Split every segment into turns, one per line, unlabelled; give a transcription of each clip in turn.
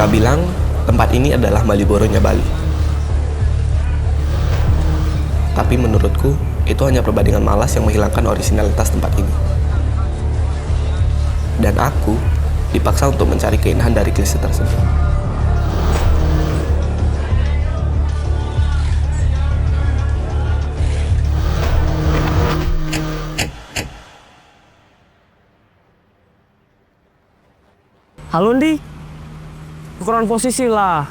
Mereka bilang tempat ini adalah Maliboro-nya Bali. Tapi menurutku, itu hanya perbandingan malas yang menghilangkan orisinalitas tempat ini. Dan aku dipaksa untuk mencari keindahan dari klise tersebut.
Halo Ndi, tukeran posisi lah.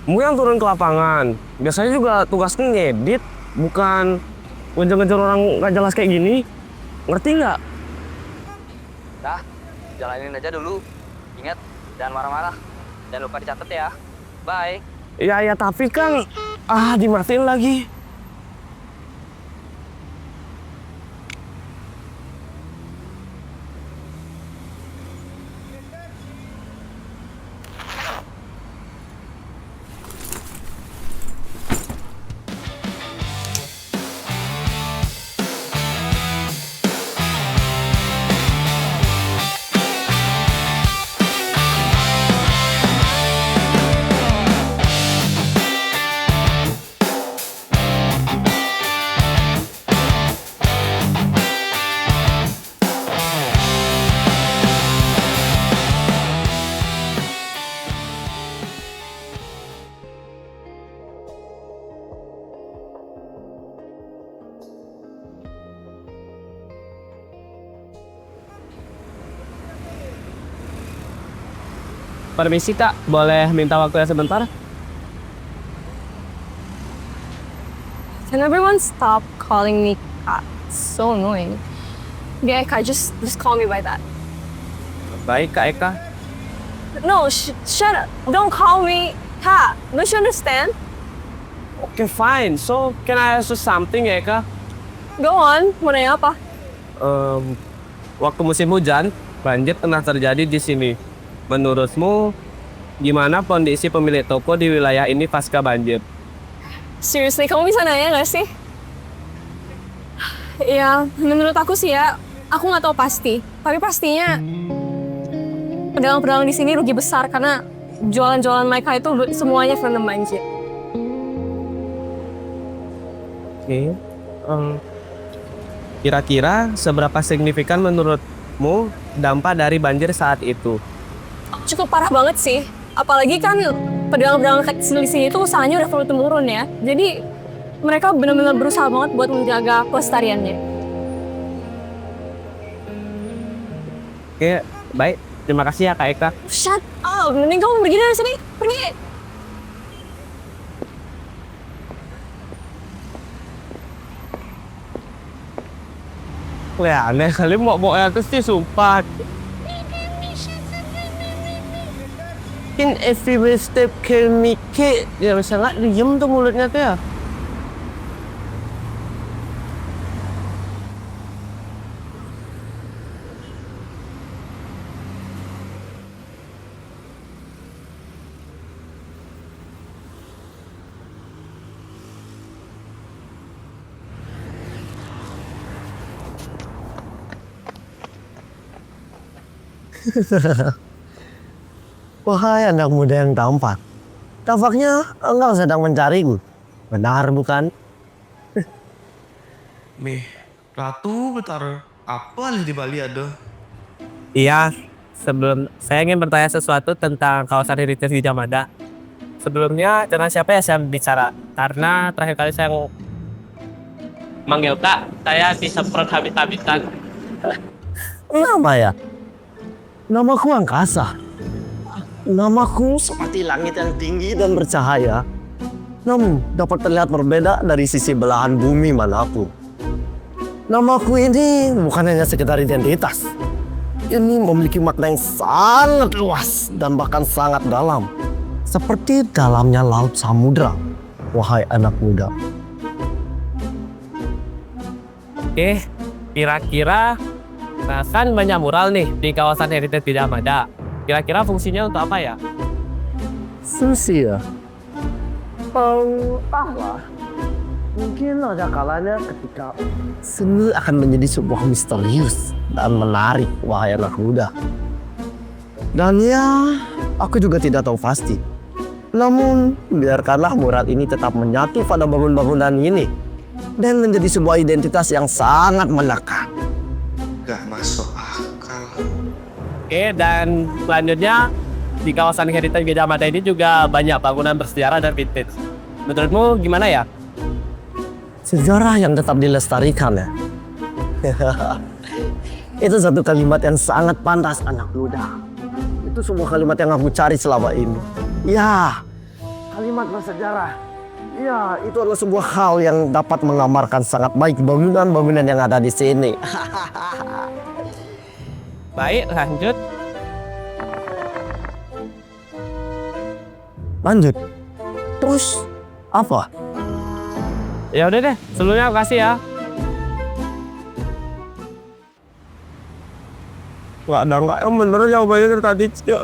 Kamu yang turun ke lapangan. Biasanya juga tugasnya ngedit, bukan ngejar-ngejar orang gak jelas kayak gini. Ngerti nggak?
Dah, jalanin aja dulu. Ingat, jangan marah-marah. Jangan lupa dicatat ya. Bye.
Ya tapi kan, dimatiin lagi. Permisi Kak, boleh minta waktunya sebentar?
Can everyone stop calling me Kak? So annoying. Yeah, Eka, just call me by that.
Baik Kak Eka.
No, shut up. Don't call me Kak. Don't you understand?
Oke, fine. So, can I ask you something Eka?
Go on. Mau nanya apa?
Waktu musim hujan, banjir pernah terjadi di sini. Menurutmu, gimana kondisi pemilik toko di wilayah ini pasca banjir?
Seriously, kamu bisa nanya nggak sih? Ya, menurut aku sih ya, aku nggak tahu pasti. Tapi pastinya pedagang-pedagang di sini rugi besar karena jualan-jualan mereka itu semuanya terendam banjir.
Oke. Kira-kira seberapa signifikan menurutmu dampak dari banjir saat itu?
Cukup parah banget sih. Apalagi kan pedagang-pedagang kecil di sini tuh usahanya udah turun-temurun ya. Jadi mereka benar-benar berusaha banget buat menjaga kelestariannya.
Oke, baik. Terima kasih ya Kak Eka.
Shut up, mending kamu pergi dari sini. Pergi.
Wah, aneh kali mau atas sih, sumpah. In every step can make it. Ya, sangat diem tuh mulutnya tuh ya.
Wahai anak muda yang tampan, tampaknya engkau sedang mencariku. Benar bukan?
Ratu bentar, apa alih di Bali ada?
Iya, sebelum saya ingin bertanya sesuatu tentang kawasan heritage di Jamada. Sebelumnya dengan siapa ya saya bicara? Karena terakhir kali saya manggil Kak, saya disemprot habis-habisan.
Nama ya? Namaku Angkasa. Namaku seperti langit yang tinggi dan bercahaya. Namun dapat terlihat berbeda dari sisi belahan bumi manapun. Namaku ini bukan hanya sekedar identitas. Ini memiliki makna yang sangat luas dan bahkan sangat dalam. Seperti dalamnya laut samudra, wahai anak muda.
Oke, kira-kira kan banyak mural nih di kawasan heritage di Jamada. Kira-kira fungsinya untuk apa ya?
Fungsi ya? Entahlah. Mungkin ada kalanya ketika seni akan menjadi sebuah misterius dan menarik, wahai anak muda. Dan ya, Aku juga tidak tahu pasti. Namun, biarkanlah mural ini tetap menyatu pada bangunan-bangunan ini dan menjadi sebuah identitas yang sangat melekat.
Gak masuk akal.
Oke, dan selanjutnya di kawasan Heritage Gajah Mada ini juga banyak bangunan bersejarah dan vintage. Menurutmu gimana ya?
Sejarah yang tetap dilestarikan ya. Itu satu kalimat yang sangat pantas anak muda. Itu semua kalimat yang aku cari selama ini. Ya, kalimat bersejarah. Ya, itu adalah sebuah hal yang dapat menggambarkan sangat baik bangunan-bangunan yang ada di sini.
Baik, lanjut.
Lanjut. Terus apa?
Ya udah deh, sebelumnya makasih ya.
Nggak ada nggak yang bener jawabannya dari tadi. Ya,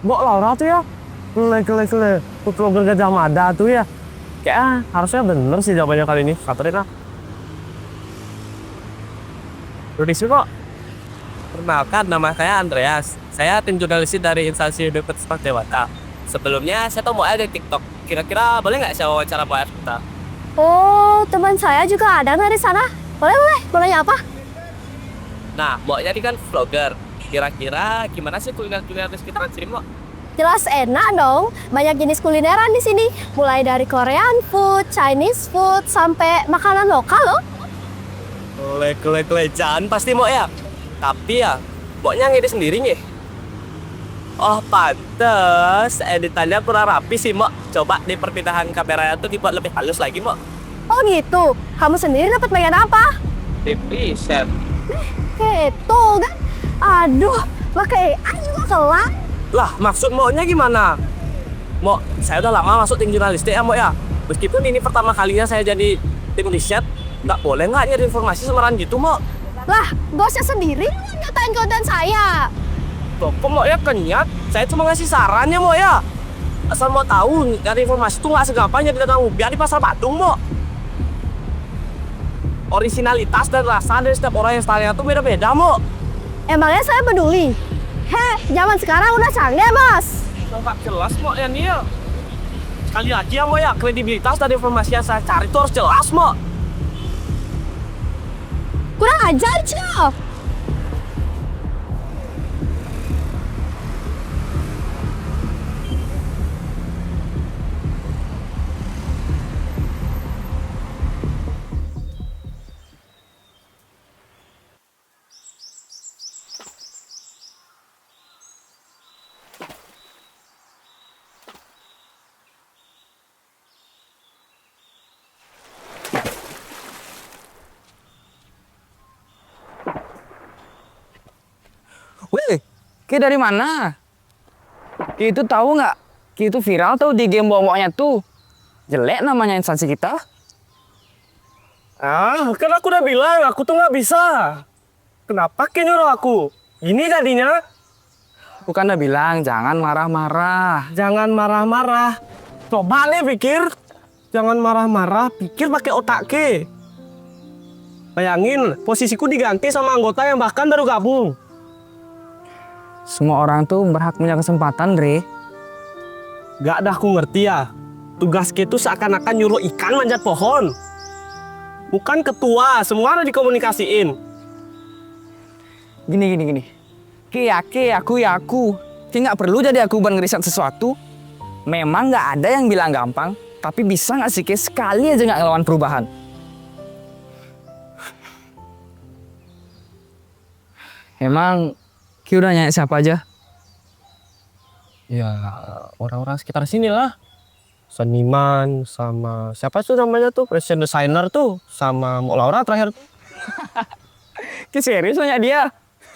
Mbok Laura tuh ya.
Kele. Vlogger Gajah Mada tuh ya.
Kayaknya harusnya bener sih jawabannya kali ini. Katerin lah. Rudisi kok. Perkenalkan, nama saya Andreas. Saya tim jurnalistik dari instansi Universitas Dewata. Sebelumnya saya tahu mau ada di TikTok. Kira-kira boleh nggak saya wawancara Mbak Erta?
Oh, teman saya juga ada dari sana. Boleh. Mau nanya apa?
Nah, Mbaknya ini kan vlogger. Kira-kira gimana sih kuliner-kuliner di sekitaran sini, Mbak?
Jelas enak dong. Banyak jenis kulineran di sini. Mulai dari Korean food, Chinese food, sampai makanan lokal loh.
Kele, jangan pasti Mbak ya. Tapi ya, Mbaknya ngedit sendiri nih. Oh, pantes. Editannya kurang rapi sih, Mbak. Coba di perpindahan kameranya tuh dibuat lebih halus lagi, Mbak.
Oh gitu. Kamu sendiri dapat bagian apa?
Tipis, Chef.
Kayak itu kan. Aduh, pakai AI juga kelak.
Lah, maksud Mbaknya gimana? Mbak, saya udah lama masuk tim jurnalistik ya, Mbak ya. Meskipun ini pertama kalinya saya jadi tim riset, nggak boleh nggak nyari informasi sembarangan gitu, Mbak.
Lah, bosnya sendiri lu nyatain konten saya.
Loh, kok Mbak ya kenyat? Saya cuma ngasih sarannya, Mbak ya. Asal mau tahu, nyari informasi itu nggak segampang jadi dagang ubiar di Pasar Badung, Mbak. Originalitas dan rasa dari setiap orang yang stylenya tuh beda-beda, Mbak.
Emangnya saya peduli? Zaman sekarang udah canggih, Mas.
Nggak jelas, Mbak, ya, Niel. Sekali lagi ya, Mbak ya, kredibilitas dari informasi yang saya cari itu harus jelas, Mbak.
Kurang ajar, Cok.
Weh, Ki dari mana? Ki itu tahu nggak? Ki itu viral tuh di game momoknya tuh. Jelek namanya instansi kita.
Kan aku udah bilang, aku tuh nggak bisa. Kenapa Ki nyuruh aku? Ini tadinya.
Bukan udah bilang, jangan marah-marah.
Jangan marah-marah. Coba nih pikir. Jangan marah-marah, pikir pakai otak Ki. Bayangin, posisiku diganti sama anggota yang bahkan baru gabung.
Semua orang tuh berhak punya kesempatan, Dre.
Gak ada aku ngerti ya. Tugas Ki itu seakan-akan nyuruh ikan manjat pohon. Bukan ketua, semua udah dikomunikasiin.
Gini. Ki, aku. Ki nggak perlu jadi aku ban ngeriset sesuatu. Memang nggak ada yang bilang gampang, tapi bisa nggak sih Ki sekali aja nggak ngelawan perubahan? Emang Ki udah nanya siapa aja?
Ya, orang-orang sekitar sini lah. Seniman sama siapa tuh namanya tuh, fashion designer tuh, sama Mbak Laura terakhir.
Ki serius nanya dia?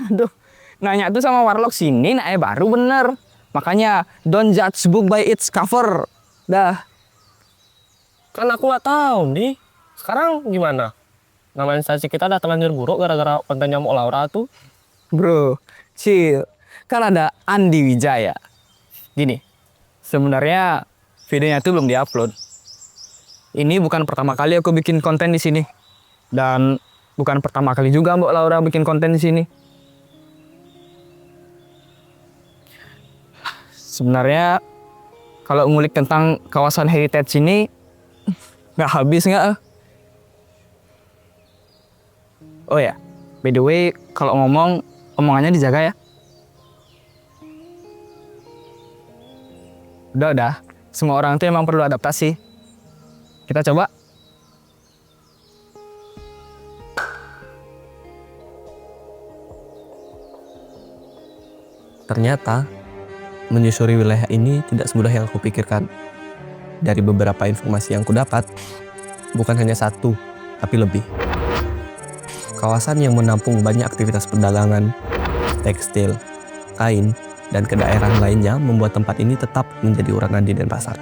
Aduh, nanya tuh sama warlock sini, baru bener. Makanya don't judge book by its cover. Dah.
Kan aku nggak tahu nih. Sekarang gimana? Nama instansi kita udah terlanjur buruk gara-gara kontennya Mbak Laura tuh.
Bro, chill. Kan ada Andi Wijaya. Gini, sebenarnya videonya itu belum diupload. Ini bukan pertama kali aku bikin konten di sini. Dan bukan pertama kali juga Mbak Laura bikin konten di sini. Sebenarnya kalau ngulik tentang kawasan heritage ini nggak habis nggak? Oh ya, by the way, kalau ngomong, omongannya dijaga ya. Udah. Semua orang tuh emang perlu adaptasi. Kita coba.
Ternyata, menyusuri wilayah ini tidak semudah yang aku pikirkan. Dari beberapa informasi yang kudapat, bukan hanya satu, tapi lebih. Kawasan yang menampung banyak aktivitas perdagangan, tekstil, kain, dan kedaerahan lainnya membuat tempat ini tetap menjadi urat nadi Denpasar.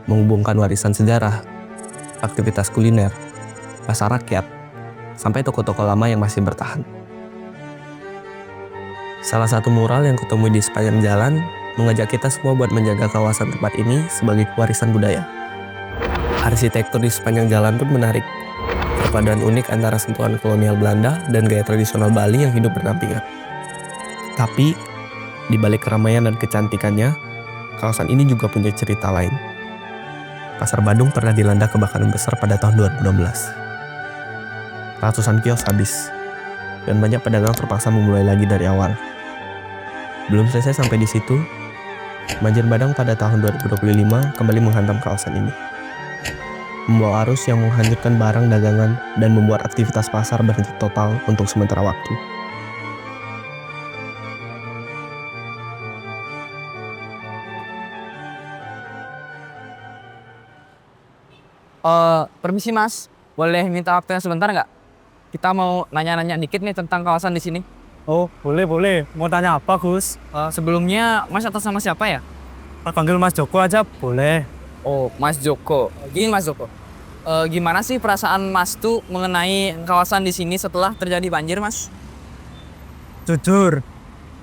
Menghubungkan warisan sejarah, aktivitas kuliner, pasar rakyat, sampai toko-toko lama yang masih bertahan. Salah satu mural yang kutemui di sepanjang jalan mengajak kita semua buat menjaga kawasan tempat ini sebagai warisan budaya. Arsitektur di sepanjang jalan pun menarik. Perpaduan unik antara sentuhan kolonial Belanda dan gaya tradisional Bali yang hidup berdampingan. Tapi, di balik keramaian dan kecantikannya, kawasan ini juga punya cerita lain. Pasar Badung pernah dilanda kebakaran besar pada tahun 2016. Ratusan kios habis, dan banyak pedagang terpaksa memulai lagi dari awal. Belum selesai sampai di situ, banjir bandang pada tahun 2025 kembali menghantam kawasan ini. Membawa arus yang menghancurkan barang dagangan dan membuat aktivitas pasar berhenti total untuk sementara waktu.
Permisi Mas, boleh minta waktunya sebentar nggak? Kita mau nanya-nanya dikit nih tentang kawasan di sini.
Oh, boleh. Mau tanya apa, Gus?
Sebelumnya Mas atas nama siapa ya?
Panggil Mas Joko aja, boleh.
Oh, Mas Joko. Gini Mas Joko. Gimana sih perasaan Mas tuh mengenai kawasan di sini setelah terjadi banjir, Mas?
Jujur,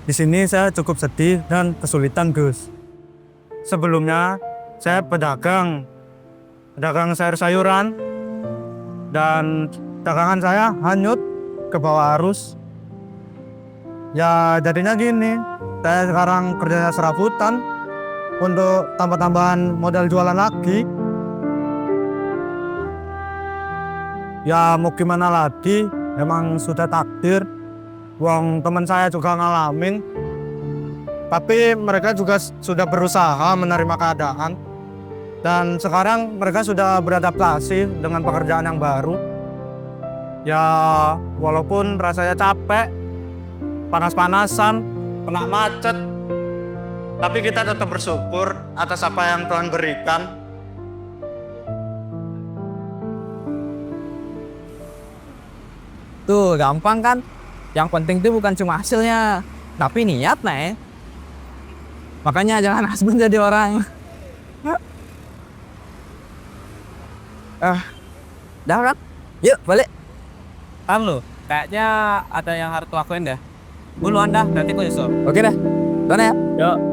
di sini saya cukup sedih dan kesulitan, Gus. Sebelumnya, saya pedagang sayur-sayuran, dan dagangan saya hanyut ke bawah arus. Ya jadinya gini, saya sekarang kerjanya serabutan untuk tambah-tambahan modal jualan lagi. Ya mau gimana lagi, emang sudah takdir. Wong teman saya juga ngalamin. Tapi mereka juga sudah berusaha menerima keadaan. Dan sekarang mereka sudah beradaptasi dengan pekerjaan yang baru. Ya walaupun rasanya capek, panas-panasan, kena macet, tapi kita tetap bersyukur atas apa yang Tuhan berikan.
Tuh, gampang kan? Yang penting tuh bukan cuma hasilnya, tapi niat, Nek. Makanya jangan asbun jadi orang. Dah kan? Yuk, balik.
Lo, kayaknya ada yang harus lakuin dah. Duluan dah, nanti aku nyusul.
Oke dah. Dona ya.
Yuk.